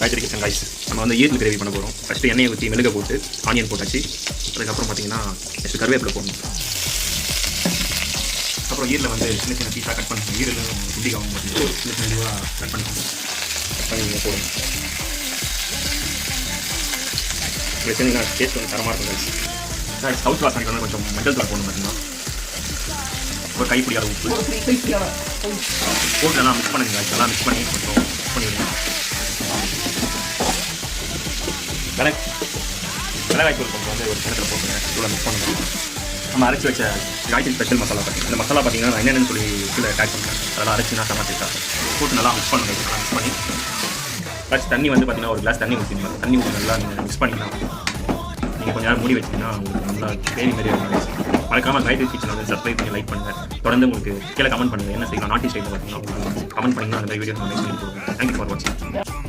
காய்கறி kitchen rice. நம்ம வந்து ஈரல் கிரேவி பண்ண போகிறோம். ஃபஸ்ட்டு எண்ணெயை ஊற்றி மிளகை போட்டு ஆனியன் போட்டாச்சு. அதுக்கப்புறம் பார்த்தீங்கன்னா நெக்ஸ்ட் கருவேப்பிலை போடணும். அப்புறம் ஈரில் வந்து சின்ன சின்ன பீஸாக கட் பண்ணணும். ஈரல் குட்டிக்காவும் பார்த்தீங்கன்னா சின்ன சின்ன இதுவாக கட் பண்ணிக்கணும். கட் பண்ணி போடணும். இப்படி செஞ்சிங்கன்னா டேஸ்ட் வந்து தரமாக இருக்கும். ரைஸ் ஹவுஸ் வாசனை வந்து கொஞ்சம் மஞ்சள் தூள் போடணும். பார்த்தீங்கன்னா ஒரு கைப்பிடியாத உப்பு போட்டு நல்லா மிக்ஸ் பண்ணுங்க. நல்லா மிக்ஸ் பண்ணி கொஞ்சம் மிக்ஸ் பண்ணிவிடுங்க. மிளகாய் தூள் கொஞ்சம் வந்து ஒரு கிணத்துல போட்டுங்க. இவ்வளோ மிக்ஸ் பண்ணுங்க. நம்ம அரைச்சி வச்ச காய்கறி ஸ்பெஷல் மசாலா பார்த்தீங்கன்னா இந்த மசாலா பார்த்தீங்கன்னா நான் என்னென்னு சொல்லி கீழே டேக் பண்ணுறேன். அதெல்லாம் அரைச்சினா சமைச்சிருக்கா போட்டு நல்லா மிக்ஸ் பண்ணுங்க. நல்லா மிக்ஸ் பண்ணி ப்ளஸ் தண்ணி வந்து பார்த்தீங்கன்னா ஒரு கிளாஸ் தண்ணி ஊற்றிங்க. தண்ணி ஊற்றி நல்லா நீங்கள் மிக்ஸ் பண்ணிங்கன்னா நீங்கள் கொஞ்சம் நேரம் மூடி வச்சிங்கன்னா உங்களுக்கு நல்லா கிரேவி மாதிரி இருக்கும். மறக்காமல் காய்கறி கிச்சனை வந்து சப்ஸ்கிரைப் பண்ணி லைக் பண்ணுங்கள். தொடர்ந்து உங்களுக்கு கீழே கமெண்ட் பண்ணுங்கள் என்ன செய்யலாம் நாட்டி ஸ்டைலில் பார்த்தீங்கன்னா உங்களுக்கு கமெண்ட் பண்ணிங்கன்னா அந்த மாதிரி வீடியோ நம்ம நெக்ஸ்ட் வீடியோ. தேங்க்யூ ஃபார் வாட்சிங்.